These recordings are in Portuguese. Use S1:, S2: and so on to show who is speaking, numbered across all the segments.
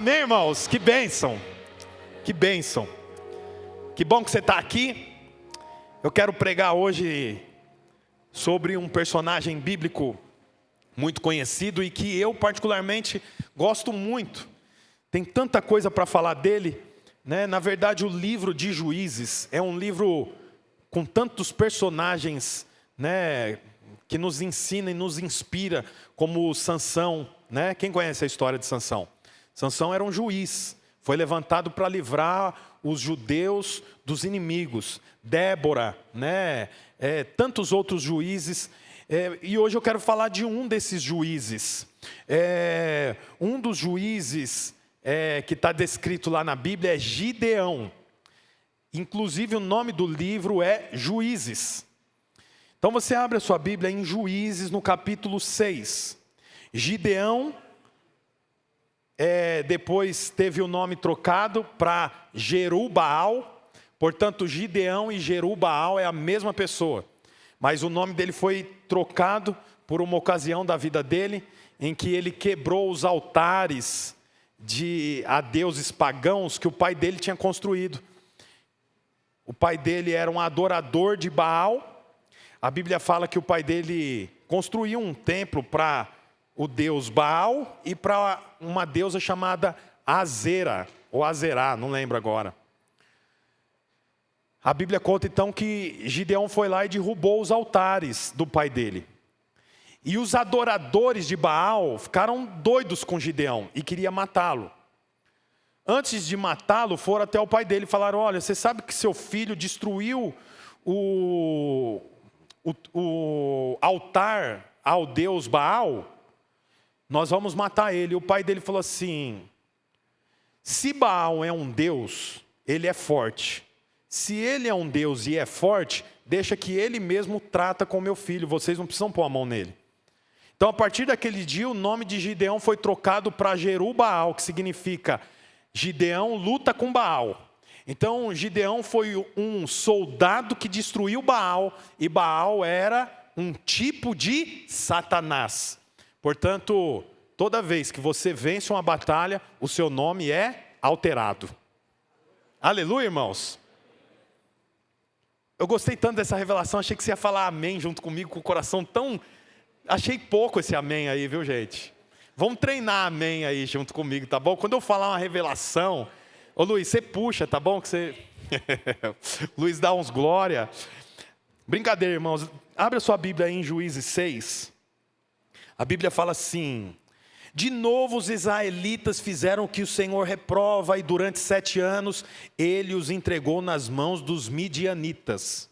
S1: Amém, irmãos? Que bênção, que bênção. Que bom que você está aqui. Eu quero pregar hoje sobre um personagem bíblico muito conhecido e que eu particularmente gosto muito. Tem tanta coisa para falar dele, né? Na verdade, o livro de Juízes é um livro com tantos personagens, né, que nos ensina e nos inspira, como Sansão, né? Quem conhece a história de Sansão? Sansão era um juiz, foi levantado para livrar os judeus dos inimigos. Débora, né? Tantos outros juízes. E hoje eu quero falar de um desses juízes. Um dos juízes que está descrito lá na Bíblia é Gideão. Inclusive o nome do livro é Juízes. Então você abre a sua Bíblia em Juízes, no capítulo 6. Gideão depois teve o nome trocado para Jerubbaal. Portanto, Gideão e Jerubbaal é a mesma pessoa. Mas o nome dele foi trocado por uma ocasião da vida dele, em que ele quebrou os altares a deuses pagãos que o pai dele tinha construído. O pai dele era um adorador de Baal. A Bíblia fala que o pai dele construiu um templo para o deus Baal e para uma deusa chamada Azera, ou Azerá, não lembro agora. A Bíblia conta então que Gideão foi lá e derrubou os altares do pai dele. E os adoradores de Baal ficaram doidos com Gideão e queriam matá-lo. Antes de matá-lo, foram até o pai dele e falaram: olha, você sabe que seu filho destruiu o altar ao deus Baal? Nós vamos matar ele. E o pai dele falou assim: se Baal é um deus, ele é forte. Se ele é um deus e é forte, deixa que ele mesmo trata com meu filho. Vocês não precisam pôr a mão nele. Então, a partir daquele dia, o nome de Gideão foi trocado para Jerubbaal, que significa Gideão luta com Baal. Então, Gideão foi um soldado que destruiu Baal, e Baal era um tipo de Satanás. Portanto, toda vez que você vence uma batalha, o seu nome é alterado. Aleluia, irmãos. Eu gostei tanto dessa revelação, achei que você ia falar amém junto comigo, com o coração tão... Achei pouco esse amém aí, viu, gente? Vamos treinar amém aí junto comigo, tá bom? Quando eu falar uma revelação... Ô Luiz, você puxa, tá bom? Que você... Luiz dá uns glória. Brincadeira, irmãos. Abre a sua Bíblia aí em Juízes 6. A Bíblia fala assim: de novo os israelitas fizeram o que o Senhor reprova, e durante 7 anos ele os entregou nas mãos dos midianitas.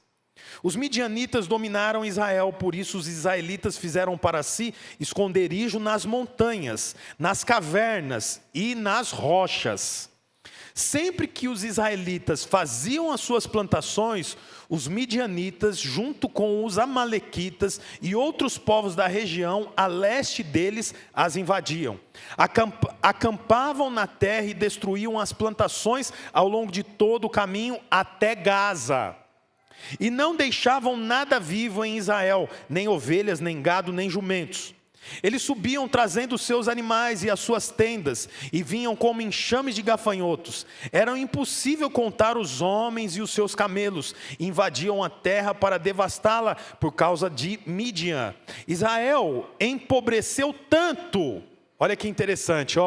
S1: Os midianitas dominaram Israel, por isso os israelitas fizeram para si esconderijo nas montanhas, nas cavernas e nas rochas. Sempre que os israelitas faziam as suas plantações, os midianitas, junto com os amalequitas e outros povos da região a leste deles, as invadiam. Acampavam na terra e destruíam as plantações ao longo de todo o caminho até Gaza. E não deixavam nada vivo em Israel, nem ovelhas, nem gado, nem jumentos. Eles subiam trazendo os seus animais e as suas tendas, e vinham como enxames de gafanhotos. Era impossível contar os homens e os seus camelos. Invadiam a terra para devastá-la por causa de Midian. Israel empobreceu tanto, olha que interessante,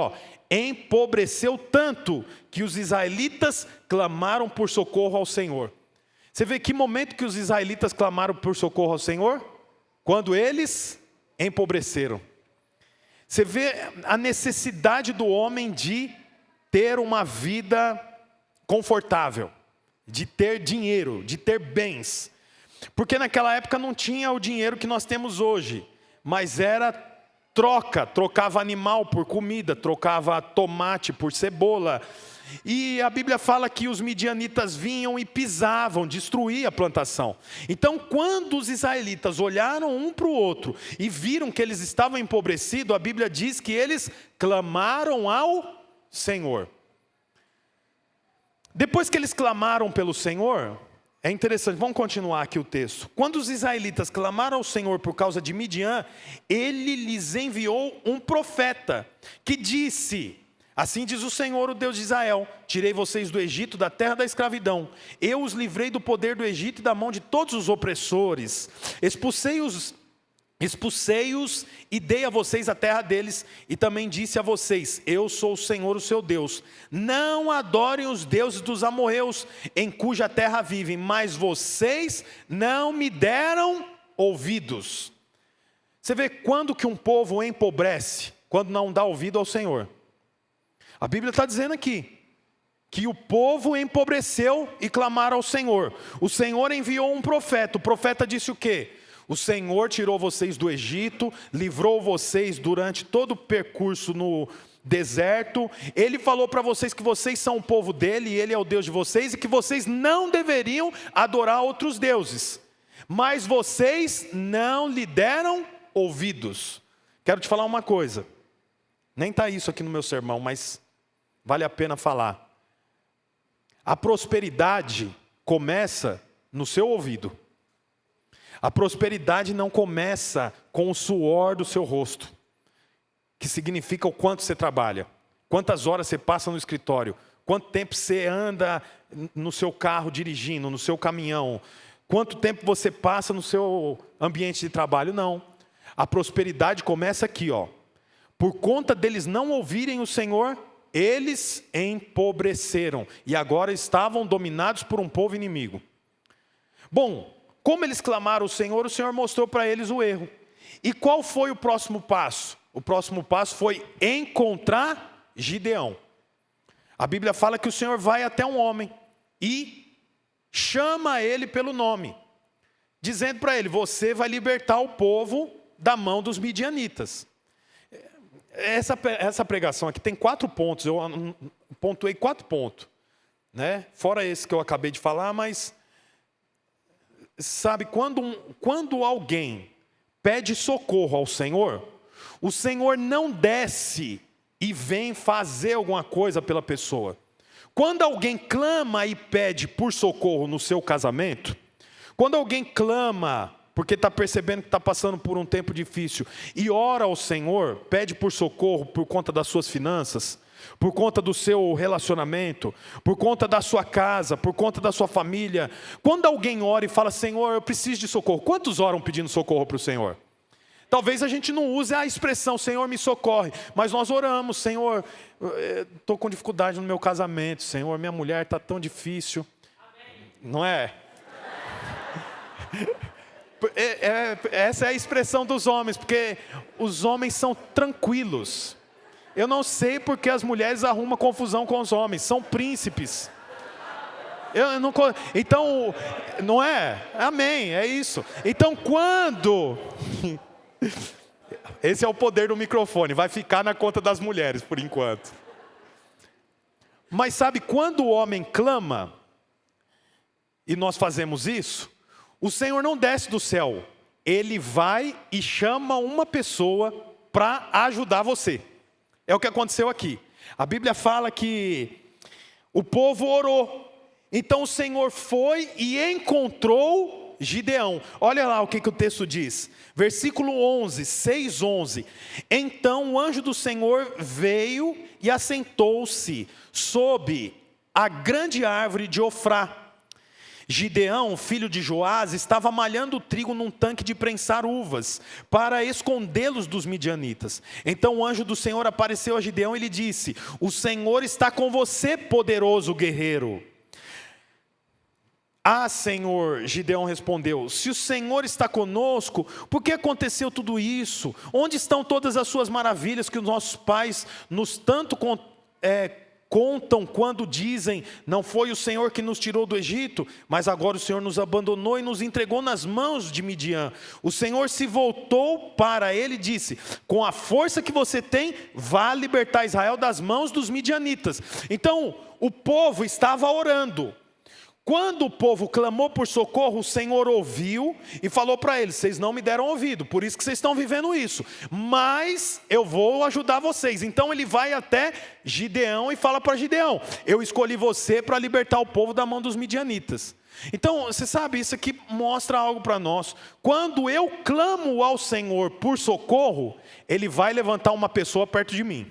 S1: empobreceu tanto que os israelitas clamaram por socorro ao Senhor. Você vê que momento que os israelitas clamaram por socorro ao Senhor? Quando eles empobreceram. Você vê a necessidade do homem de ter uma vida confortável, de ter dinheiro, de ter bens. Porque naquela época não tinha o dinheiro que nós temos hoje, mas era trocava animal por comida, trocava tomate por cebola. E a Bíblia fala que os midianitas vinham e pisavam, destruíam a plantação. Então, quando os israelitas olharam um para o outro e viram que eles estavam empobrecidos, a Bíblia diz que eles clamaram ao Senhor. Depois que eles clamaram pelo Senhor, é interessante, vamos continuar aqui o texto. Quando os israelitas clamaram ao Senhor por causa de Midian, ele lhes enviou um profeta que disse: Assim diz o Senhor, o Deus de Israel: tirei vocês do Egito, da terra da escravidão. Eu os livrei do poder do Egito e da mão de todos os opressores. Expulsei-os e dei a vocês a terra deles. E também disse a vocês: eu sou o Senhor, o seu Deus. Não adorem os deuses dos amorreus, em cuja terra vivem, mas vocês não me deram ouvidos. Você vê quando que um povo empobrece? Quando não dá ouvido ao Senhor. A Bíblia está dizendo aqui que o povo empobreceu e clamaram ao Senhor. O Senhor enviou um profeta. O profeta disse o quê? O Senhor tirou vocês do Egito, livrou vocês durante todo o percurso no deserto. Ele falou para vocês que vocês são o povo dele e ele é o Deus de vocês, e que vocês não deveriam adorar outros deuses. Mas vocês não lhe deram ouvidos. Quero te falar uma coisa. Nem está isso aqui no meu sermão, mas vale a pena falar. A prosperidade começa no seu ouvido. A prosperidade não começa com o suor do seu rosto, que significa o quanto você trabalha, quantas horas você passa no escritório, quanto tempo você anda no seu carro dirigindo, no seu caminhão, quanto tempo você passa no seu ambiente de trabalho. Não. A prosperidade começa aqui, ó. Por conta deles não ouvirem o Senhor, eles empobreceram e agora estavam dominados por um povo inimigo. Bom, como eles clamaram ao Senhor, o Senhor mostrou para eles o erro. E qual foi o próximo passo? O próximo passo foi encontrar Gideão. A Bíblia fala que o Senhor vai até um homem e chama ele pelo nome, dizendo para ele: você vai libertar o povo da mão dos midianitas. Essa pregação aqui tem 4 pontos, eu pontuei 4 pontos, né? Fora esse que eu acabei de falar, mas sabe, quando alguém pede socorro ao Senhor, o Senhor não desce e vem fazer alguma coisa pela pessoa. Quando alguém clama e pede por socorro no seu casamento, quando alguém clama porque está percebendo que está passando por um tempo difícil, e ora ao Senhor, pede por socorro por conta das suas finanças, por conta do seu relacionamento, por conta da sua casa, por conta da sua família. Quando alguém ora e fala: Senhor, eu preciso de socorro. Quantos oram pedindo socorro para o Senhor? Talvez a gente não use a expressão Senhor me socorre, mas nós oramos: Senhor, estou com dificuldade no meu casamento, Senhor, minha mulher está tão difícil. Amém. Não é? Essa é a expressão dos homens, porque os homens são tranquilos. Eu não sei porque as mulheres arrumam confusão com os homens, são príncipes. Então, não é? Amém, é isso. Então quando... Esse é o poder do microfone, vai ficar na conta das mulheres por enquanto. Mas sabe, quando o homem clama, e nós fazemos isso, o Senhor não desce do céu, Ele vai e chama uma pessoa para ajudar você. É o que aconteceu aqui. A Bíblia fala que o povo orou, então o Senhor foi e encontrou Gideão. Olha lá o que o texto diz, versículo 11, 6:11. Então o anjo do Senhor veio e assentou-se sob a grande árvore de Ofrá. Gideão, filho de Joás, estava malhando trigo num tanque de prensar uvas, para escondê-los dos midianitas. Então o anjo do Senhor apareceu a Gideão e lhe disse: o Senhor está com você, poderoso guerreiro. Ah, Senhor, Gideão respondeu: se o Senhor está conosco, por que aconteceu tudo isso? Onde estão todas as suas maravilhas que os nossos pais nos tanto contam quando dizem: não foi o Senhor que nos tirou do Egito, mas agora o Senhor nos abandonou e nos entregou nas mãos de Midian. O Senhor se voltou para ele e disse: com a força que você tem, vá libertar Israel das mãos dos midianitas. Então o povo estava orando. Quando o povo clamou por socorro, o Senhor ouviu e falou para eles: vocês não me deram ouvido, por isso que vocês estão vivendo isso, mas eu vou ajudar vocês. Então ele vai até Gideão e fala para Gideão: eu escolhi você para libertar o povo da mão dos midianitas. Então você sabe, isso aqui mostra algo para nós. Quando eu clamo ao Senhor por socorro, Ele vai levantar uma pessoa perto de mim.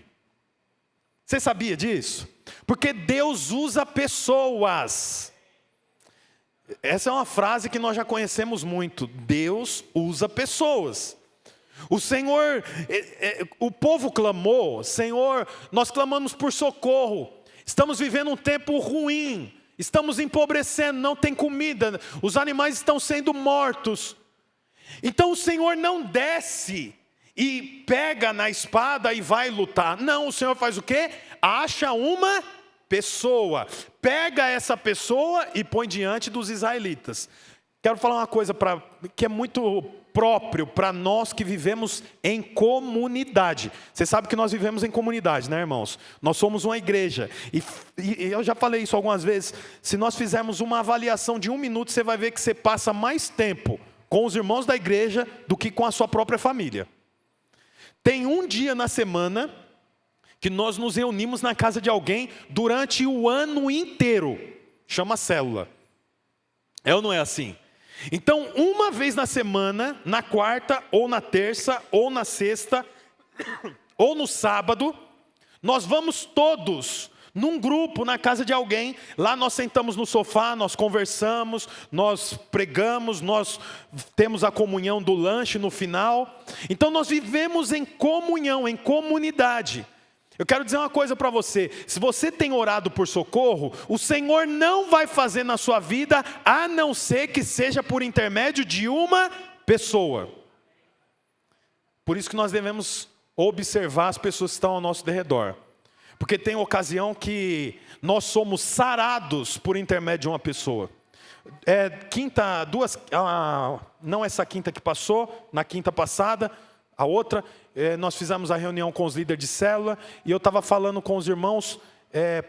S1: Você sabia disso? Porque Deus usa pessoas. Essa é uma frase que nós já conhecemos muito. Deus usa pessoas. O Senhor, o povo clamou: Senhor, nós clamamos por socorro. Estamos vivendo um tempo ruim. Estamos empobrecendo, não tem comida. Os animais estão sendo mortos. Então o Senhor não desce e pega na espada e vai lutar. Não, o Senhor faz o quê? Acha uma pessoa, pega essa pessoa e põe diante dos israelitas. Quero falar uma coisa que é muito próprio para nós que vivemos em comunidade. Você sabe que nós vivemos em comunidade, né, irmãos? Nós somos uma igreja. E eu já falei isso algumas vezes. Se nós fizermos uma avaliação de 1 minuto, você vai ver que você passa mais tempo com os irmãos da igreja do que com a sua própria família. Tem um dia na semana que nós nos reunimos na casa de alguém durante o ano inteiro. Chama célula. É ou não é assim? Então, uma vez na semana, na quarta, ou na terça, ou na sexta, ou no sábado, nós vamos todos num grupo na casa de alguém. Lá nós sentamos no sofá, nós conversamos, nós pregamos, nós temos a comunhão do lanche no final. Então nós vivemos em comunhão, em comunidade. Eu quero dizer uma coisa para você: se você tem orado por socorro, o Senhor não vai fazer na sua vida, a não ser que seja por intermédio de uma pessoa. Por isso que nós devemos observar as pessoas que estão ao nosso redor. Porque tem ocasião que nós somos sarados por intermédio de uma pessoa. Não essa quinta que passou, na quinta passada, a outra, nós fizemos a reunião com os líderes de célula, e eu estava falando com os irmãos,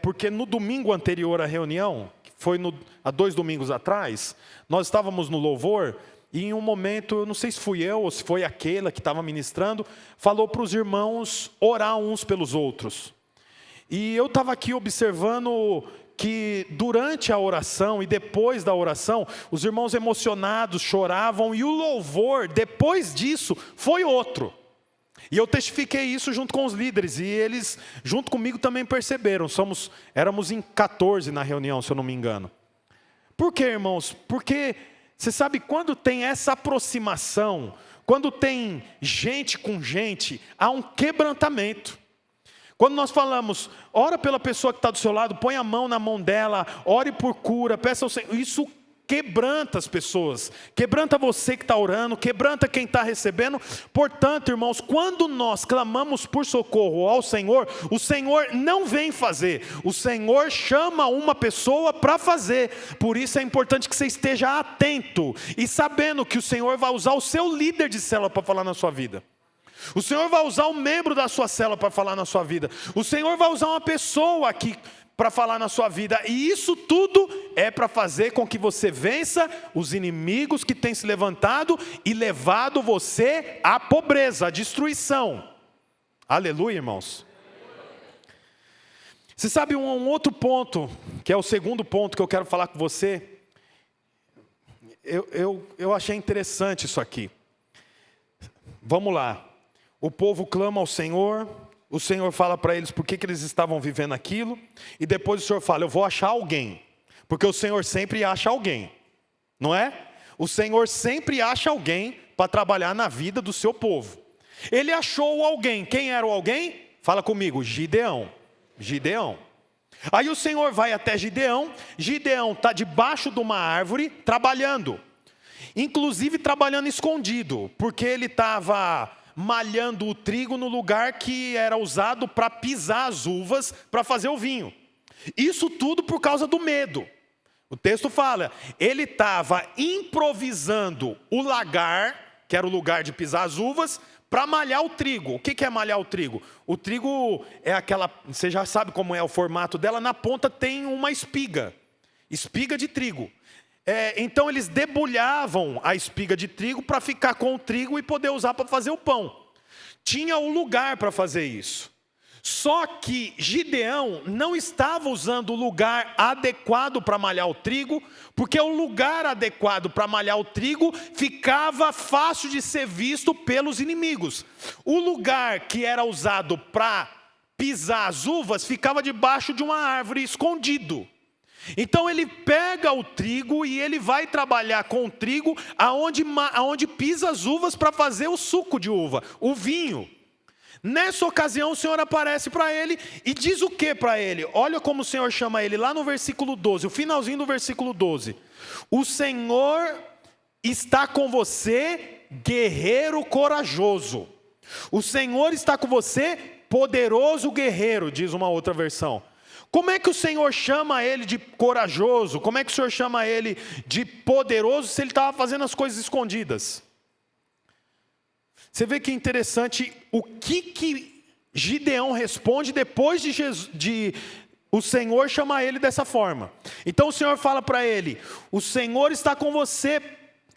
S1: porque no domingo anterior à reunião, que foi há 2 domingos atrás, nós estávamos no louvor, e em um momento, eu não sei se fui eu ou se foi aquela que estava ministrando, falou para os irmãos orar uns pelos outros. E eu estava aqui observando que durante a oração e depois da oração, os irmãos emocionados choravam, e o louvor, depois disso, foi outro. E eu testifiquei isso junto com os líderes, e eles, junto comigo, também perceberam. Éramos em 14 na reunião, se eu não me engano. Por quê, irmãos? Porque, você sabe, quando tem essa aproximação, quando tem gente com gente, há um quebrantamento. Quando nós falamos, ora pela pessoa que está do seu lado, põe a mão na mão dela, ore por cura, peça ao Senhor. Isso quebranta as pessoas, quebranta você que está orando, quebranta quem está recebendo. Portanto, irmãos, quando nós clamamos por socorro ao Senhor, o Senhor não vem fazer, o Senhor chama uma pessoa para fazer. Por isso é importante que você esteja atento e sabendo que o Senhor vai usar o seu líder de célula para falar na sua vida. O Senhor vai usar um membro da sua célula para falar na sua vida. O Senhor vai usar uma pessoa aqui para falar na sua vida. E isso tudo é para fazer com que você vença os inimigos que têm se levantado e levado você à pobreza, à destruição. Aleluia, irmãos. Você sabe um outro ponto, que é o segundo ponto que eu quero falar com você. Eu achei interessante isso aqui. Vamos lá. O povo clama ao Senhor, o Senhor fala para eles por que eles estavam vivendo aquilo, e depois o Senhor fala, eu vou achar alguém, porque o Senhor sempre acha alguém, não é? O Senhor sempre acha alguém para trabalhar na vida do seu povo. Ele achou alguém. Quem era o alguém? Fala comigo, Gideão. Gideão. Aí o Senhor vai até Gideão. Gideão está debaixo de uma árvore trabalhando, inclusive trabalhando escondido, porque ele estava malhando o trigo no lugar que era usado para pisar as uvas para fazer o vinho. Isso tudo por causa do medo. O texto fala, ele estava improvisando o lagar, que era o lugar de pisar as uvas, para malhar o trigo. O que é malhar o trigo? O trigo é aquela, você já sabe como é o formato dela, na ponta tem uma espiga de trigo. Então eles debulhavam a espiga de trigo para ficar com o trigo e poder usar para fazer o pão. Tinha um lugar para fazer isso. Só que Gideão não estava usando o lugar adequado para malhar o trigo, porque o lugar adequado para malhar o trigo ficava fácil de ser visto pelos inimigos. O lugar que era usado para pisar as uvas, ficava debaixo de uma árvore, escondido. Então ele pega o trigo e ele vai trabalhar com o trigo aonde pisa as uvas para fazer o suco de uva, o vinho. Nessa ocasião o Senhor aparece para ele e diz o que para ele? Olha como o Senhor chama ele lá no versículo 12, o finalzinho do versículo 12. O Senhor está com você, guerreiro corajoso. O Senhor está com você, poderoso guerreiro, diz uma outra versão. Como é que o Senhor chama ele de corajoso? Como é que o Senhor chama ele de poderoso se ele estava fazendo as coisas escondidas? Você vê que é interessante o que Gideão responde depois de o Senhor chamar ele dessa forma. Então o Senhor fala para ele: o Senhor está com você,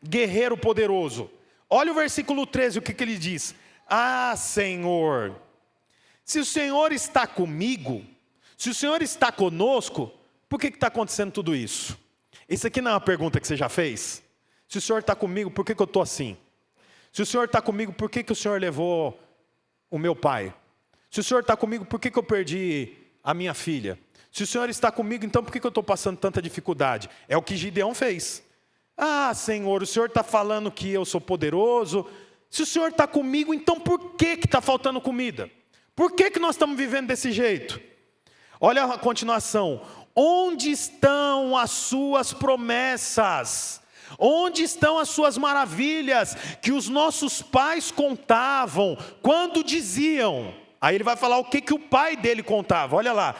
S1: guerreiro poderoso. Olha o versículo 13, o que ele diz: ah, Senhor, se o Senhor está comigo, se o Senhor está conosco, por que está acontecendo tudo isso? Isso aqui não é uma pergunta que você já fez? Se o Senhor está comigo, por que eu estou assim? Se o Senhor está comigo, por que o Senhor levou o meu pai? Se o Senhor está comigo, por que eu perdi a minha filha? Se o Senhor está comigo, então por que eu estou passando tanta dificuldade? É o que Gideão fez. Ah, Senhor, o Senhor está falando que eu sou poderoso. Se o Senhor está comigo, então por que está faltando comida? Por que nós estamos vivendo desse jeito? Olha a continuação. Onde estão as suas promessas? Onde estão as suas maravilhas que os nossos pais contavam quando diziam? Aí ele vai falar o que o pai dele contava. Olha lá.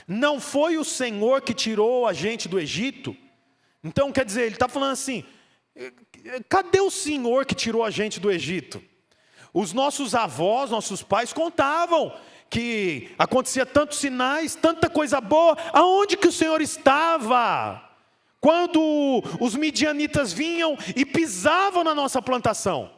S1: Não foi o Senhor que tirou a gente do Egito? Então quer dizer, ele está falando assim: cadê o Senhor que tirou a gente do Egito? Os nossos avós, nossos pais contavam que acontecia tantos sinais, tanta coisa boa. Aonde que o Senhor estava quando os midianitas vinham e pisavam na nossa plantação?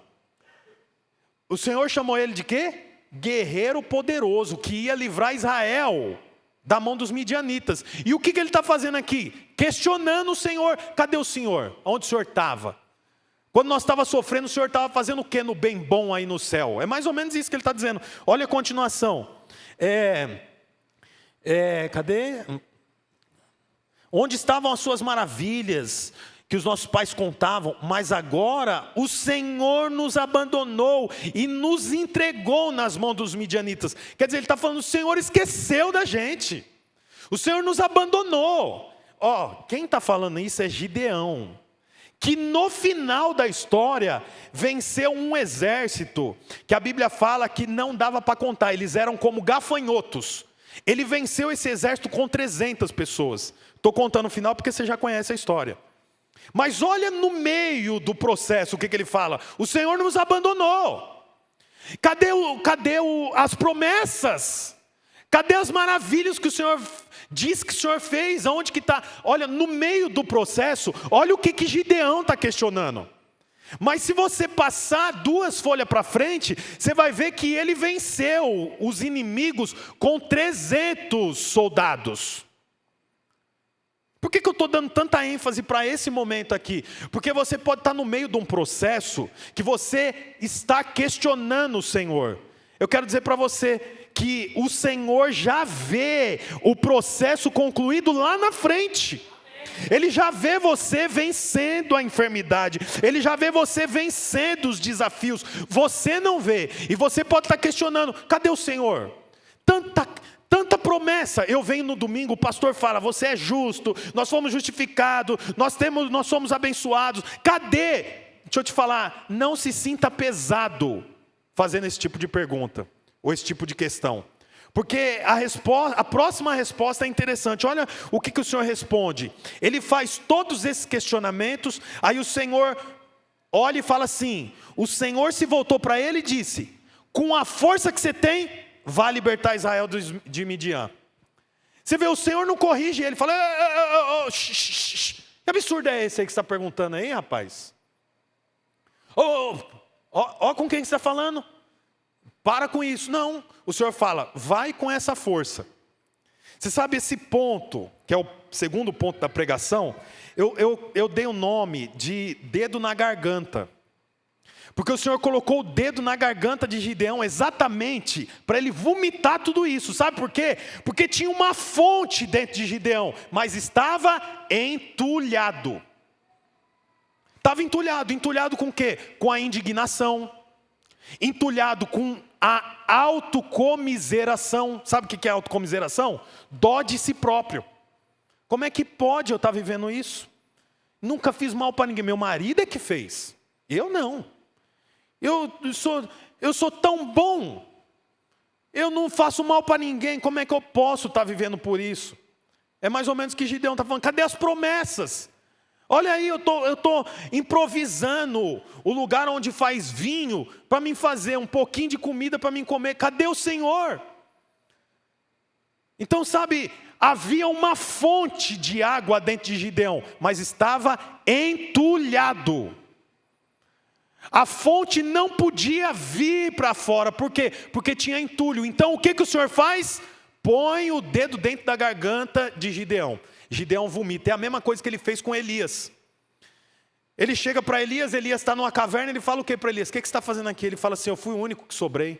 S1: O Senhor chamou ele de quê? Guerreiro poderoso, que ia livrar Israel da mão dos midianitas. E o que ele está fazendo aqui? Questionando o Senhor. Cadê o Senhor? Onde o Senhor estava? Quando nós estávamos sofrendo, o Senhor estava fazendo o que no bem bom aí no céu? É mais ou menos isso que ele está dizendo. Olha a continuação. Cadê? Onde estavam as suas maravilhas que os nossos pais contavam? Mas agora o Senhor nos abandonou e nos entregou nas mãos dos midianitas. Quer dizer, ele está falando: o Senhor esqueceu da gente. O Senhor nos abandonou. Quem está falando isso é Gideão, que no final da história venceu um exército que a Bíblia fala que não dava para contar, eles eram como gafanhotos. Ele venceu esse exército com 300 pessoas. Estou contando o final porque você já conhece a história. Mas olha no meio do processo o que ele fala: o Senhor nos abandonou. Cadê as promessas? Cadê as maravilhas que o Senhor diz que o Senhor fez? Aonde que está? Olha, no meio do processo, olha o que Gideão está questionando. Mas se você passar 2 folhas para frente, você vai ver que ele venceu os inimigos com 300 soldados. Por que eu estou dando tanta ênfase para esse momento aqui? Porque você pode estar no meio de um processo que você está questionando o Senhor. Eu quero dizer para você que o Senhor já vê o processo concluído lá na frente. Ele já vê você vencendo a enfermidade. Ele já vê você vencendo os desafios. Você não vê. E você pode estar questionando: cadê o Senhor? Tanta promessa. Eu venho no domingo, o pastor fala: você é justo, nós fomos justificados, nós somos abençoados. Cadê? Deixa eu te falar, não se sinta pesado fazendo esse tipo de pergunta, ou esse tipo de questão. Porque a próxima resposta é interessante. Olha o que o Senhor responde. Ele faz todos esses questionamentos, aí o Senhor olha e fala assim: o Senhor se voltou para ele e disse: com a força que você tem, vá libertar Israel de Midian. Você vê, o Senhor não corrige ele, fala: que absurdo é esse aí que você está perguntando aí, rapaz? Com quem você está falando? Para com isso. Não, o Senhor fala: vai com essa força. Você sabe, esse ponto, que é o segundo ponto da pregação, eu dei o nome de dedo na garganta. Porque o Senhor colocou o dedo na garganta de Gideão exatamente para ele vomitar tudo isso. Sabe por quê? Porque tinha uma fonte dentro de Gideão, mas estava entulhado. Estava entulhado. Entulhado com o quê? Com a indignação. Entulhado com a autocomiseração. Sabe o que é autocomiseração? Dó de si próprio. Como é que pode eu estar vivendo isso? Nunca fiz mal para ninguém. Meu marido é que fez. Eu não. Eu sou tão bom, eu não faço mal para ninguém, como é que eu posso estar vivendo por isso? É mais ou menos o que Gideão está falando, cadê as promessas? Olha aí, eu estou improvisando o lugar onde faz vinho, para mim fazer um pouquinho de comida para mim comer, cadê o Senhor? Então sabe, havia uma fonte de água dentro de Gideão, mas estava entulhado. A fonte não podia vir para fora, por quê? Porque tinha entulho. Então o que o Senhor faz? Põe o dedo dentro da garganta de Gideão. Gideão vomita, é a mesma coisa que ele fez com Elias. Ele chega para Elias, Elias está numa caverna, ele fala o que para Elias? O que você está fazendo aqui? Ele fala assim, eu fui o único que sobrei.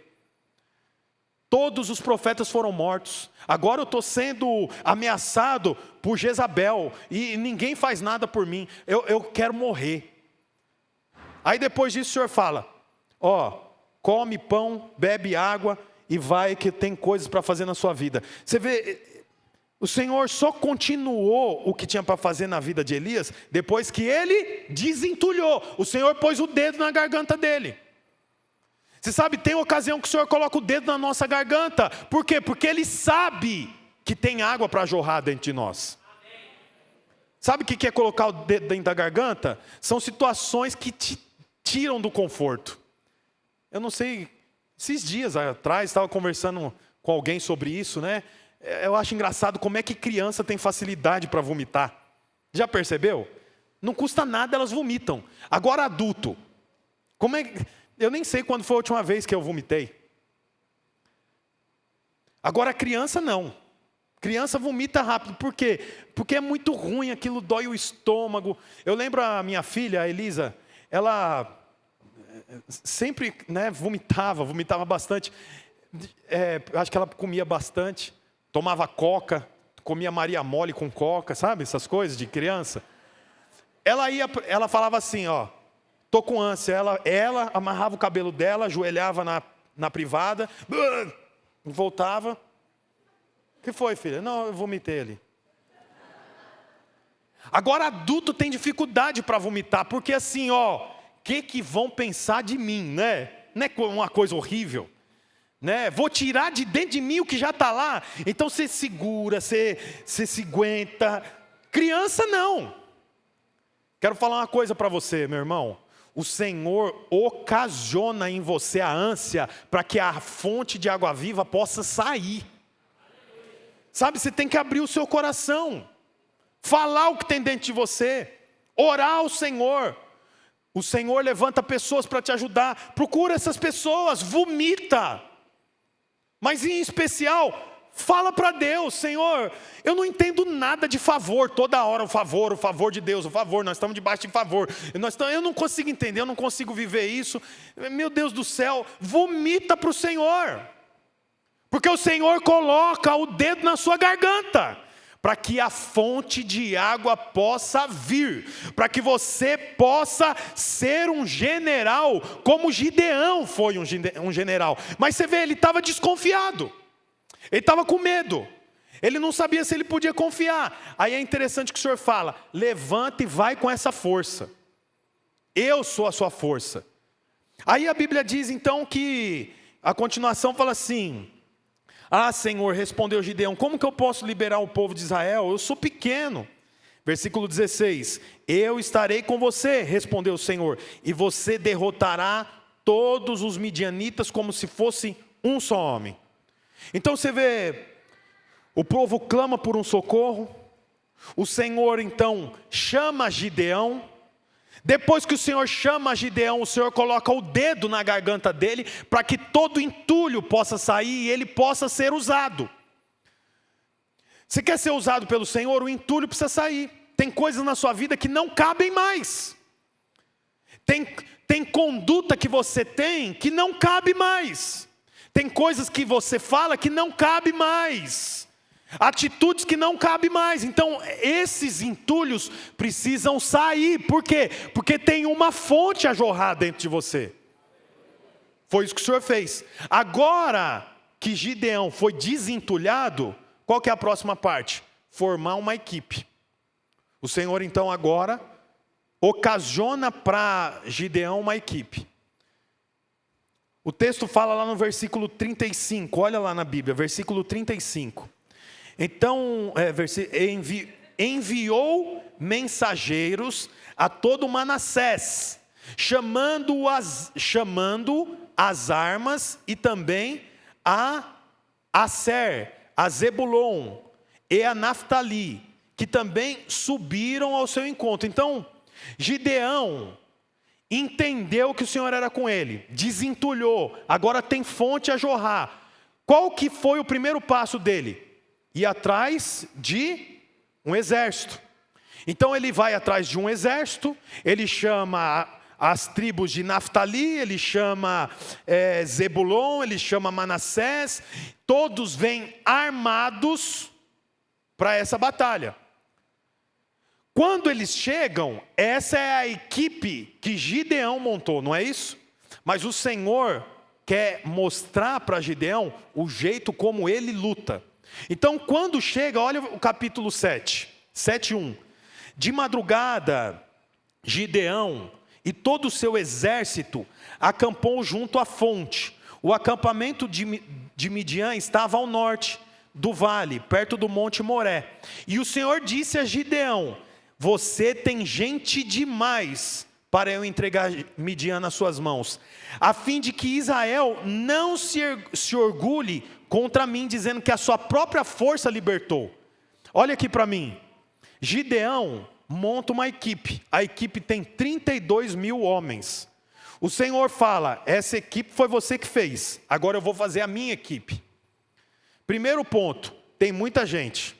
S1: Todos os profetas foram mortos. Agora eu estou sendo ameaçado por Jezabel, e ninguém faz nada por mim, eu quero morrer. Aí depois disso o Senhor fala, come pão, bebe água e vai que tem coisas para fazer na sua vida. Você vê, o Senhor só continuou o que tinha para fazer na vida de Elias, depois que ele desentulhou. O Senhor pôs o dedo na garganta dele. Você sabe, tem ocasião que o Senhor coloca o dedo na nossa garganta. Por quê? Porque Ele sabe que tem água para jorrar dentro de nós. Sabe o que é colocar o dedo dentro da garganta? São situações que te tiram do conforto. Eu não sei, esses dias atrás estava conversando com alguém sobre isso, né? Eu acho engraçado como é que criança tem facilidade para vomitar. Já percebeu? Não custa nada, elas vomitam. Agora adulto, como é que... Eu nem sei quando foi a última vez que eu vomitei. Agora criança não. Criança vomita rápido. Por quê? Porque é muito ruim, aquilo dói o estômago. Eu lembro a minha filha, a Elisa, ela sempre vomitava bastante. Acho que ela comia bastante. Tomava coca, comia Maria Mole com coca, sabe? Essas coisas de criança. Ela falava assim, tô com ânsia. Ela amarrava o cabelo dela, ajoelhava na privada, voltava. O que foi, filha? Não, eu vomitei ali. Agora adulto tem dificuldade para vomitar, porque assim, que vão pensar de mim, né? Não é uma coisa horrível, né? Vou tirar de dentro de mim o que já está lá. Então você segura, você se aguenta. Criança não. Quero falar uma coisa para você, meu irmão. O Senhor ocasiona em você a ânsia para que a fonte de água viva possa sair. Sabe, você tem que abrir o seu coração, falar o que tem dentro de você, orar ao Senhor. O Senhor levanta pessoas para te ajudar, procura essas pessoas, vomita. Mas em especial, fala para Deus, Senhor, eu não entendo nada de favor, toda hora o favor de Deus, o favor, nós estamos debaixo de favor. Eu não consigo entender, eu não consigo viver isso. Meu Deus do céu, vomita para o Senhor. Porque o Senhor coloca o dedo na sua garganta, para que a fonte de água possa vir, para que você possa ser um general, como Gideão foi um general. Mas você vê, ele estava desconfiado, ele estava com medo, ele não sabia se ele podia confiar. Aí é interessante que o Senhor fala, levanta e vai com essa força, eu sou a sua força. Aí a Bíblia diz então que, a continuação fala assim, Senhor, respondeu Gideão, como que eu posso liberar o povo de Israel? Eu sou pequeno. Versículo 16, eu estarei com você, respondeu o Senhor, e você derrotará todos os midianitas como se fosse um só homem. Então você vê, o povo clama por um socorro, o Senhor então chama Gideão. Depois que o Senhor chama Gideão, o Senhor coloca o dedo na garganta dele, para que todo entulho possa sair e ele possa ser usado. Você quer ser usado pelo Senhor? O entulho precisa sair. Tem coisas na sua vida que não cabem mais. tem conduta que você tem que não cabe mais. Tem coisas que você fala que não cabe mais. Atitudes que não cabem mais. Então esses entulhos precisam sair. Por quê? Porque tem uma fonte a jorrar dentro de você. Foi isso que o Senhor fez. Agora que Gideão foi desentulhado, qual que é a próxima parte? Formar uma equipe. O Senhor então agora ocasiona para Gideão uma equipe. O texto fala lá no versículo 35, olha lá na Bíblia, versículo 35. Então, enviou mensageiros a todo Manassés, chamando as armas, e também a Aser, a Zebulon e a Naftali, que também subiram ao seu encontro. Então, Gideão entendeu que o Senhor era com ele, desentulhou, agora tem fonte a jorrar. Qual que foi o primeiro passo dele? Ir atrás de um exército. Então ele vai atrás de um exército, ele chama as tribos de Naftali, ele chama Zebulon, ele chama Manassés, todos vêm armados para essa batalha. Quando eles chegam, essa é a equipe que Gideão montou, não é isso? Mas o Senhor quer mostrar para Gideão o jeito como ele luta. Então quando chega, olha o capítulo 7:1. De madrugada, Gideão e todo o seu exército acampou junto à fonte. O acampamento de Midian estava ao norte do vale, perto do monte Moré. E o Senhor disse a Gideão: você tem gente demais para eu entregar Midian nas suas mãos, a fim de que Israel não se orgulhe contra mim, dizendo que a sua própria força libertou. Olha aqui para mim. Gideão monta uma equipe. A equipe tem 32 mil homens. O Senhor fala: essa equipe foi você que fez, agora eu vou fazer a minha equipe. Primeiro ponto, tem muita gente.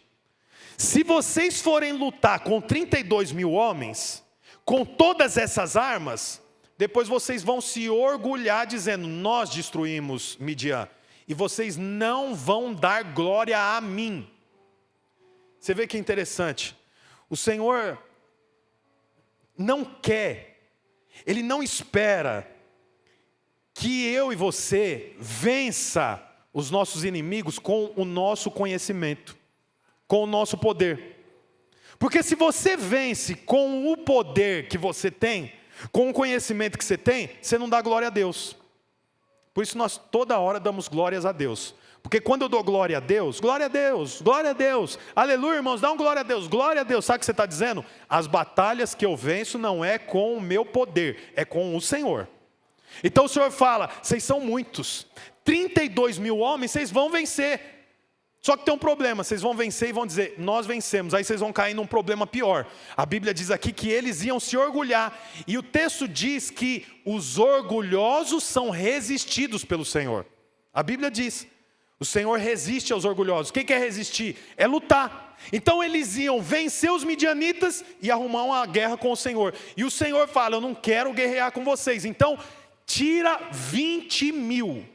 S1: Se vocês forem lutar com 32 mil homens, com todas essas armas, depois vocês vão se orgulhar dizendo: nós destruímos Midian, e vocês não vão dar glória a mim. Você vê que interessante. O Senhor não quer, Ele não espera que eu e você vença os nossos inimigos com o nosso conhecimento, com o nosso poder. Porque se você vence com o poder que você tem, com o conhecimento que você tem, você não dá glória a Deus. Por isso nós toda hora damos glórias a Deus. Porque quando eu dou glória a Deus, glória a Deus, glória a Deus, aleluia, irmãos, dá um glória a Deus, glória a Deus. Sabe o que você está dizendo? As batalhas que eu venço não é com o meu poder, é com o Senhor. Então o Senhor fala: vocês são muitos, 32 mil homens, vocês vão vencer. Só que tem um problema, vocês vão vencer e vão dizer: nós vencemos. Aí vocês vão cair num problema pior. A Bíblia diz aqui que eles iam se orgulhar. E o texto diz que os orgulhosos são resistidos pelo Senhor. A Bíblia diz: o Senhor resiste aos orgulhosos. O que é resistir? É lutar. Então eles iam vencer os midianitas e arrumar uma guerra com o Senhor. E o Senhor fala: eu não quero guerrear com vocês. Então tira 20 mil.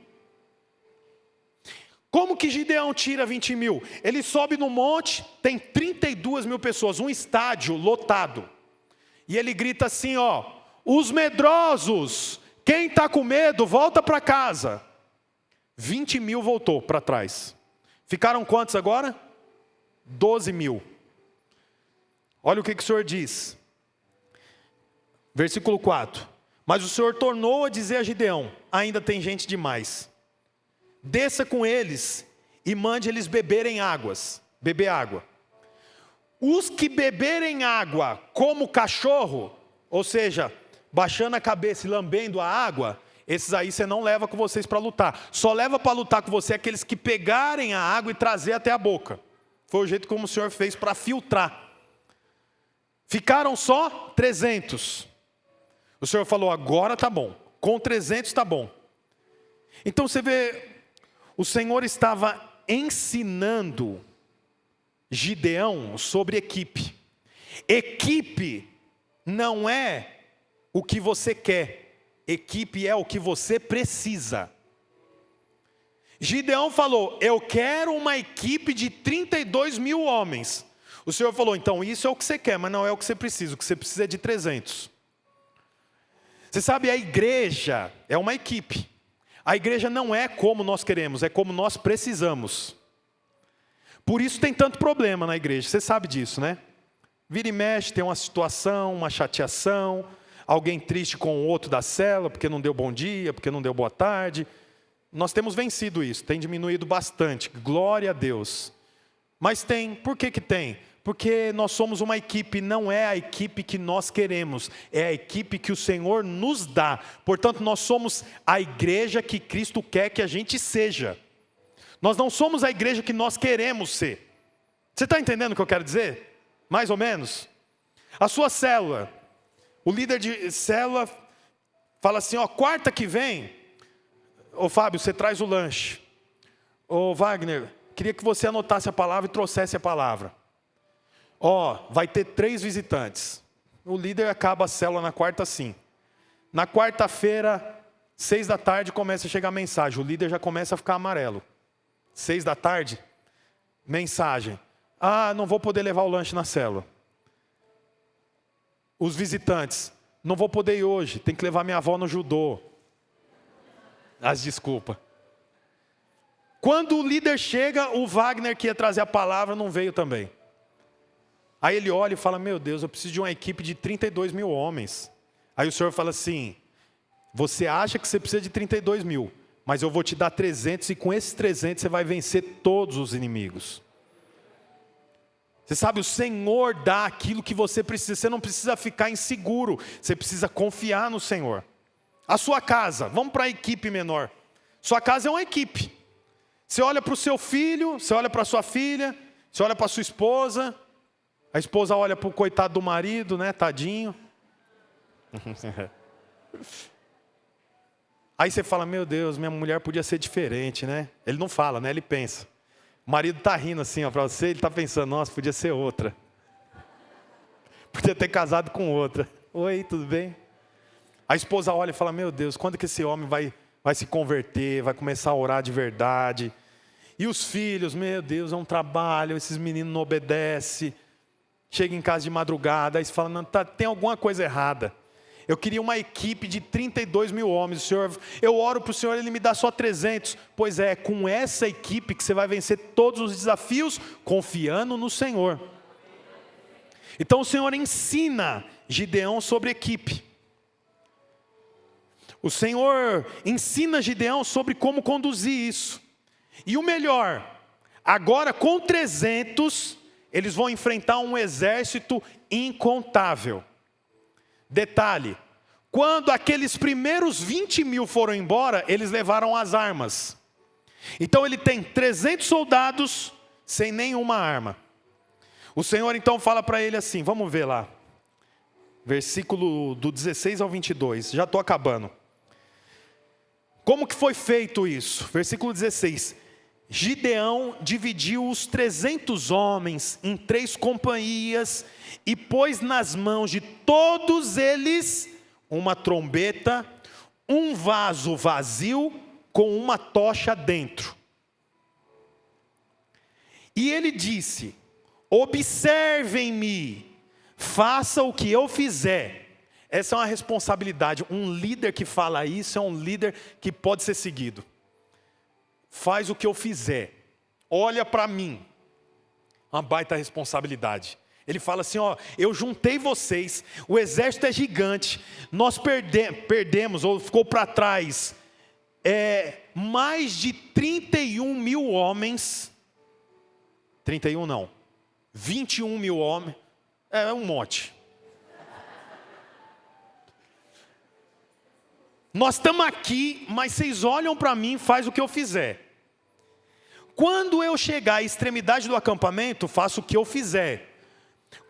S1: Como que Gideão tira 20 mil? Ele sobe no monte, tem 32 mil pessoas, um estádio lotado. E ele grita assim: ó, os medrosos, quem está com medo, volta para casa. 20 mil voltou para trás. Ficaram quantos agora? 12 mil. Olha o que o Senhor diz. Versículo 4. Mas o Senhor tornou a dizer a Gideão: ainda tem gente demais. Desça com eles e mande eles beber água. Os que beberem água como cachorro, ou seja, baixando a cabeça e lambendo a água, esses aí você não leva com vocês para lutar. Só leva para lutar com você aqueles que pegarem a água e trazer até a boca. Foi o jeito como o Senhor fez para filtrar. Ficaram só 300. O Senhor falou: agora tá bom, com 300 tá bom. Então você vê, o Senhor estava ensinando Gideão sobre equipe. Equipe não é o que você quer. Equipe é o que você precisa. Gideão falou, eu quero uma equipe de 32 mil homens. O Senhor falou, então isso é o que você quer, mas não é o que você precisa. O que você precisa é de 300. Você sabe, a igreja é uma equipe. A igreja não é como nós queremos, é como nós precisamos. Por isso tem tanto problema na igreja, você sabe disso, né? Vira e mexe, tem uma situação, uma chateação, alguém triste com o outro da célula, porque não deu bom dia, porque não deu boa tarde. Nós temos vencido isso, tem diminuído bastante, glória a Deus. Mas tem, por que que tem? Porque nós somos uma equipe, não é a equipe que nós queremos, é a equipe que o Senhor nos dá. Portanto, nós somos a igreja que Cristo quer que a gente seja. Nós não somos a igreja que nós queremos ser. Você está entendendo o que eu quero dizer? Mais ou menos. A sua célula, o líder de célula fala assim, ó, quarta que vem, ô Fábio, você traz o lanche. Ô Wagner, queria que você anotasse a palavra e trouxesse a palavra. Ó, vai ter 3 visitantes. O líder acaba a célula na quarta assim. Na quarta-feira, 6 da tarde, começa a chegar a mensagem. O líder já começa a ficar amarelo. 6 da tarde, mensagem. Ah, não vou poder levar o lanche na célula. Os visitantes, não vou poder ir hoje, tem que levar minha avó no judô. As desculpas. Quando o líder chega, o Wagner que ia trazer a palavra não veio também. Aí ele olha e fala, meu Deus, eu preciso de uma equipe de 32 mil homens. Aí o Senhor fala assim, você acha que você precisa de 32 mil, mas eu vou te dar 300 e com esses 300 você vai vencer todos os inimigos. Você sabe, o Senhor dá aquilo que você precisa, você não precisa ficar inseguro, você precisa confiar no Senhor. A sua casa, vamos para a equipe menor. Sua casa é uma equipe. Você olha para o seu filho, você olha para a sua filha, você olha para a sua esposa. A esposa olha para o coitado do marido, né, tadinho. Aí você fala, meu Deus, minha mulher podia ser diferente, né? Ele não fala, né, ele pensa. O marido está rindo assim, ó, para você, ele está pensando, nossa, podia ser outra. Podia ter casado com outra. Oi, tudo bem? A esposa olha e fala, meu Deus, quando que esse homem vai se converter, vai começar a orar de verdade? E os filhos, meu Deus, é um trabalho, esses meninos não obedecem. Chega em casa de madrugada, aí você fala, não, tem alguma coisa errada. Eu queria uma equipe de 32 mil homens. Senhor, eu oro para o Senhor, Ele me dá só 300. Pois é com essa equipe que você vai vencer todos os desafios, confiando no Senhor. Então o Senhor ensina Gideão sobre equipe. O Senhor ensina Gideão sobre como conduzir isso. E o melhor, agora com 300, eles vão enfrentar um exército incontável. Detalhe, quando aqueles primeiros 20 mil foram embora, eles levaram as armas. Então ele tem 300 soldados sem nenhuma arma. O Senhor então fala para ele assim, vamos ver lá. Versículo do 16 ao 22, já estou acabando. Como que foi feito isso? Versículo 16. Gideão dividiu os 300 homens em 3 companhias e pôs nas mãos de todos eles uma trombeta, um vaso vazio com uma tocha dentro. E ele disse, observem-me, faça o que eu fizer. Essa é uma responsabilidade, um líder que fala isso é um líder que pode ser seguido. Faz o que eu fizer, olha para mim, uma baita responsabilidade. Ele fala assim, ó, eu juntei vocês, o exército é gigante, nós perdemos, ou ficou para trás, mais de 31 mil homens, 31 não, 21 mil homens, é um monte. Nós estamos aqui, mas vocês olham para mim, faz o que eu fizer. Quando eu chegar à extremidade do acampamento, faço o que eu fizer.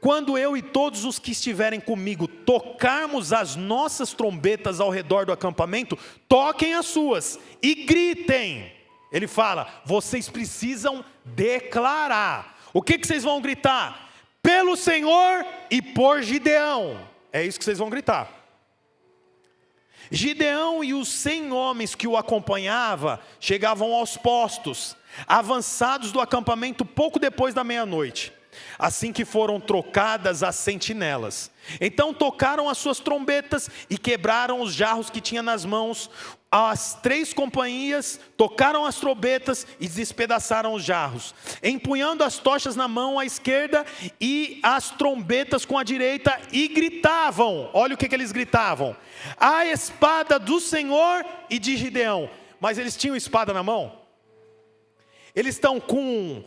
S1: Quando eu e todos os que estiverem comigo tocarmos as nossas trombetas ao redor do acampamento, toquem as suas e gritem. Ele fala, vocês precisam declarar. O que vocês vão gritar? Pelo Senhor e por Gideão. É isso que vocês vão gritar. Gideão e os 100 homens que o acompanhavam chegavam aos postos avançados do acampamento pouco depois da meia-noite, assim que foram trocadas as sentinelas. Então tocaram as suas trombetas e quebraram os jarros que tinha nas mãos. As 3 companhias tocaram as trombetas e despedaçaram os jarros, empunhando as tochas na mão à esquerda e as trombetas com a direita, e gritavam. Olha o que eles gritavam: a espada do Senhor e de Gideão. Mas eles tinham espada na mão? Eles estão com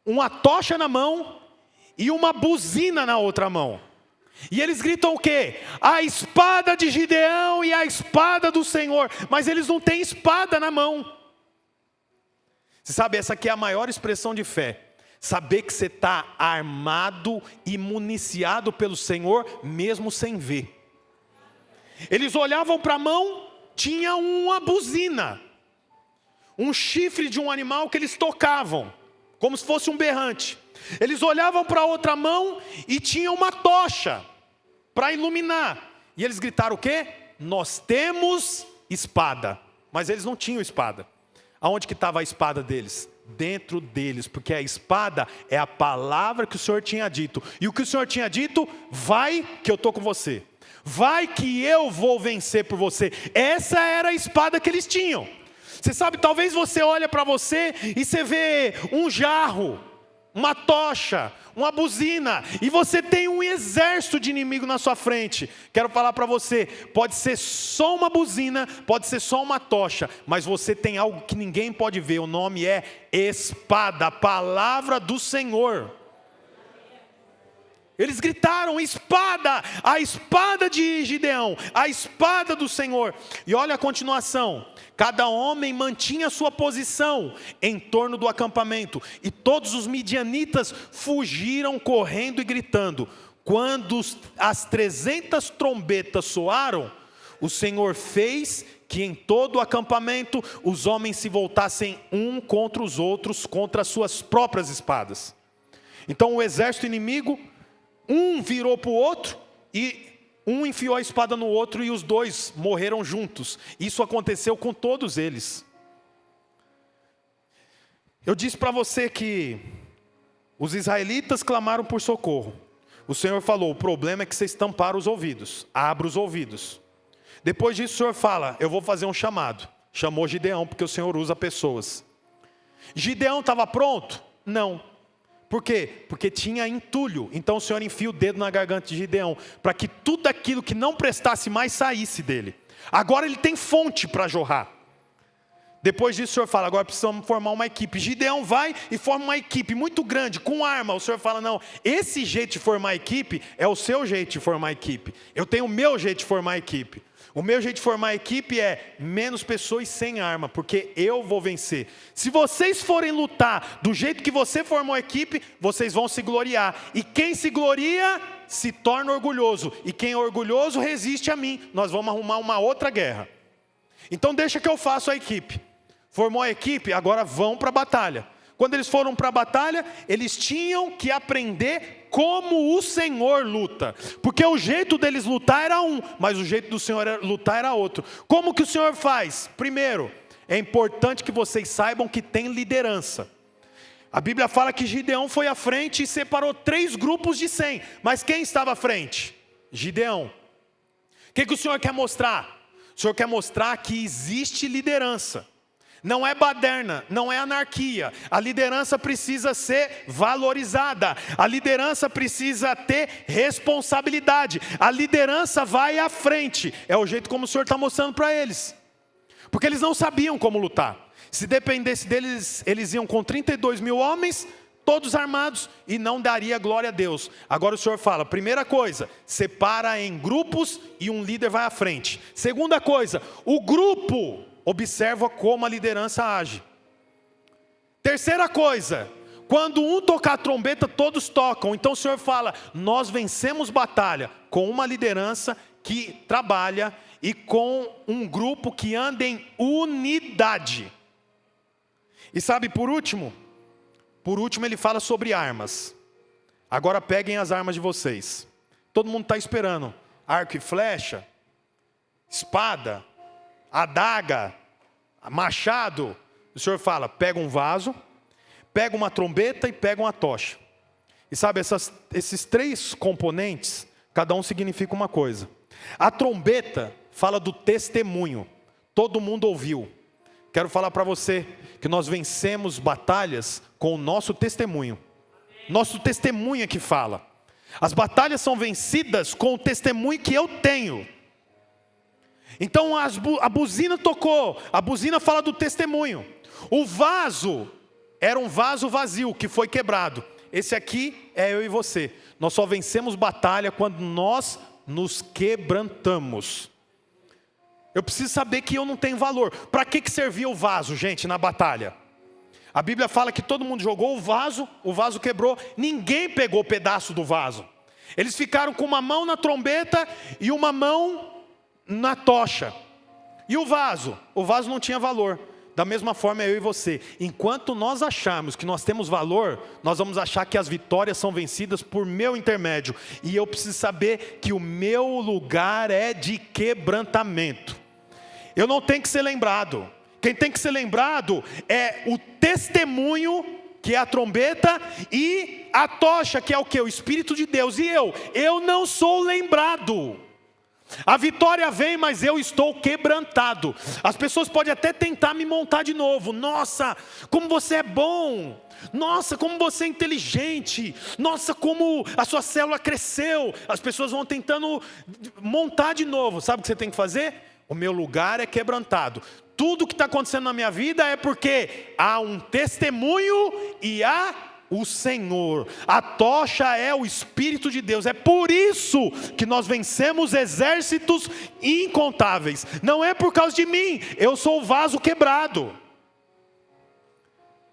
S1: uma tocha na mão e uma buzina na outra mão. E eles gritam o quê? A espada de Gideão e a espada do Senhor. Mas eles não têm espada na mão. Você sabe, essa aqui é a maior expressão de fé. Saber que você está armado e municiado pelo Senhor, mesmo sem ver. Eles olhavam para a mão, tinha uma buzina, um chifre de um animal que eles tocavam, como se fosse um berrante. Eles olhavam para a outra mão e tinha uma tocha para iluminar. E eles gritaram o quê? Nós temos espada. Mas eles não tinham espada. Aonde que estava a espada deles? Dentro deles, porque a espada é a palavra que o Senhor tinha dito. E o que o Senhor tinha dito? Vai que eu estou com você. Vai que eu vou vencer por você. Essa era a espada que eles tinham. Você sabe, talvez você olha para você e você vê um jarro, uma tocha, uma buzina, e você tem um exército de inimigo na sua frente. Quero falar para você, pode ser só uma buzina, pode ser só uma tocha, mas você tem algo que ninguém pode ver. O nome é espada, a palavra do Senhor. Eles gritaram: espada, a espada de Gideão, a espada do Senhor. E olha a continuação: cada homem mantinha sua posição em torno do acampamento, e todos os midianitas fugiram correndo e gritando. Quando as 300 trombetas soaram, o Senhor fez que em todo o acampamento os homens se voltassem um contra os outros, contra as suas próprias espadas. Então o exército inimigo, um virou para o outro e um enfiou a espada no outro, e os dois morreram juntos. Isso aconteceu com todos eles. Eu disse para você que os israelitas clamaram por socorro. O Senhor falou: o problema é que vocês tamparam os ouvidos. Abra os ouvidos. Depois disso o Senhor fala: eu vou fazer um chamado. Chamou Gideão, porque o Senhor usa pessoas. Gideão estava pronto? Não. Por quê? Porque tinha entulho. Então o Senhor enfia o dedo na garganta de Gideão, para que tudo aquilo que não prestasse mais saísse dele. Agora ele tem fonte para jorrar. Depois disso o Senhor fala: agora precisamos formar uma equipe. Gideão vai e forma uma equipe muito grande, com arma. O Senhor fala: não, esse jeito de formar equipe é o seu jeito de formar equipe. Eu tenho o meu jeito de formar equipe. O meu jeito de formar equipe é menos pessoas sem arma, porque eu vou vencer. Se vocês forem lutar do jeito que você formou a equipe, vocês vão se gloriar. E quem se gloria se torna orgulhoso. E quem é orgulhoso resiste a mim. Nós vamos arrumar uma outra guerra. Então deixa que eu faço a equipe. Formou a equipe, agora vão para a batalha. Quando eles foram para a batalha, eles tinham que aprender como o Senhor luta. Porque o jeito deles lutar era um, mas o jeito do Senhor lutar era outro. Como que o Senhor faz? Primeiro, é importante que vocês saibam que tem liderança. A Bíblia fala que Gideão foi à frente e separou 3 grupos de 100. Mas quem estava à frente? Gideão. O que o Senhor quer mostrar? O Senhor quer mostrar que existe liderança. Não é baderna, não é anarquia. A liderança precisa ser valorizada. A liderança precisa ter responsabilidade. A liderança vai à frente. É o jeito como o Senhor está mostrando para eles. Porque eles não sabiam como lutar. Se dependesse deles, eles iam com 32 mil homens, todos armados, e não daria glória a Deus. Agora o Senhor fala: primeira coisa, separa em grupos e um líder vai à frente. Segunda coisa, o grupo observa como a liderança age. Terceira coisa, quando um tocar a trombeta, todos tocam. Então o Senhor fala: nós vencemos batalha com uma liderança que trabalha e com um grupo que anda em unidade. E sabe, por último ele fala sobre armas. Agora peguem as armas de vocês. Todo mundo está esperando arco e flecha, espada, adaga, machado. O Senhor fala, pega um vaso, pega uma trombeta e pega uma tocha. E sabe, esses 3 componentes, cada um significa uma coisa. A trombeta fala do testemunho. Todo mundo ouviu. Quero falar para você que nós vencemos batalhas com o nosso testemunho. Nosso testemunho é que fala. As batalhas são vencidas com o testemunho que eu tenho. Então a buzina tocou, a buzina fala do testemunho. O vaso era um vaso vazio que foi quebrado. Esse aqui é eu e você. Nós só vencemos batalha quando nós nos quebrantamos. Eu preciso saber que eu não tenho valor. Para que servia o vaso, gente, na batalha? A Bíblia fala que todo mundo jogou o vaso quebrou, ninguém pegou o pedaço do vaso. Eles ficaram com uma mão na trombeta e uma mão na tocha. E o vaso não tinha valor. Da mesma forma eu e você. Enquanto nós acharmos que nós temos valor, nós vamos achar que as vitórias são vencidas por meu intermédio. E eu preciso saber que o meu lugar é de quebrantamento. Eu não tenho que ser lembrado. Quem tem que ser lembrado é o testemunho, que é a trombeta, e a tocha, que é o quê? O Espírito de Deus. E eu não sou lembrado. A vitória vem, mas eu estou quebrantado. As pessoas podem até tentar me montar de novo. Nossa, como você é bom. Nossa, como você é inteligente. Nossa, como a sua célula cresceu. As pessoas vão tentando montar de novo. Sabe o que você tem que fazer? O meu lugar é quebrantado. Tudo que está acontecendo na minha vida é porque há um testemunho e há o Senhor. A tocha é o Espírito de Deus. É por isso que nós vencemos exércitos incontáveis. Não é por causa de mim. Eu sou o vaso quebrado.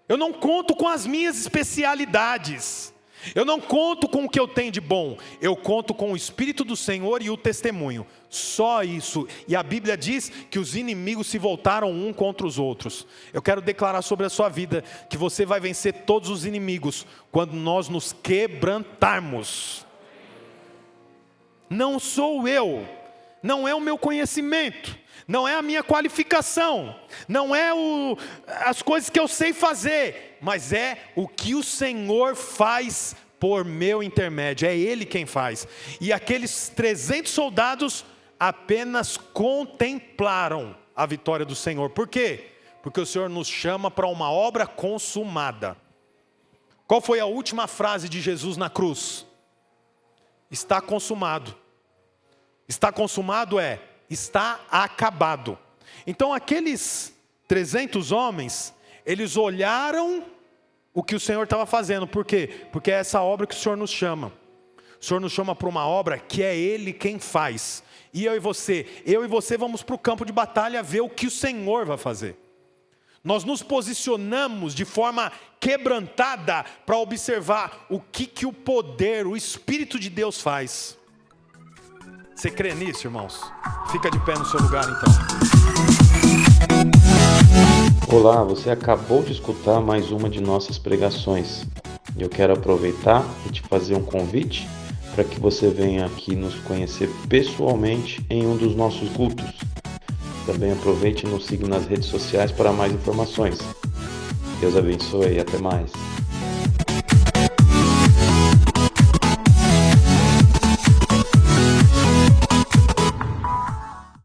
S1: Eu não conto com as minhas especialidades. Eu não conto com o que eu tenho de bom. Eu conto com o Espírito do Senhor e o testemunho. Só isso. E a Bíblia diz que os inimigos se voltaram um contra os outros. Eu quero declarar sobre a sua vida que você vai vencer todos os inimigos quando nós nos quebrantarmos. Não sou eu. Não é o meu conhecimento. Não é a minha qualificação. Não é as coisas que eu sei fazer. Mas é o que o Senhor faz por meu intermédio. É Ele quem faz. E aqueles 300 soldados apenas contemplaram a vitória do Senhor. Por quê? Porque o Senhor nos chama para uma obra consumada. Qual foi a última frase de Jesus na cruz? Está consumado. Está consumado está acabado. Então aqueles 300 homens, eles olharam o que o Senhor estava fazendo. Por quê? Porque é essa obra que o Senhor nos chama. O Senhor nos chama para uma obra que é Ele quem faz. E eu e você vamos para o campo de batalha ver o que o Senhor vai fazer. Nós nos posicionamos de forma quebrantada para observar o que o poder, o Espírito de Deus faz. Você crê nisso, irmãos? Fica de pé no seu lugar, então.
S2: Olá, você acabou de escutar mais uma de nossas pregações. Eu quero aproveitar e te fazer um convite para que você venha aqui nos conhecer pessoalmente em um dos nossos cultos. Também aproveite e nos siga nas redes sociais para mais informações. Deus abençoe e até mais.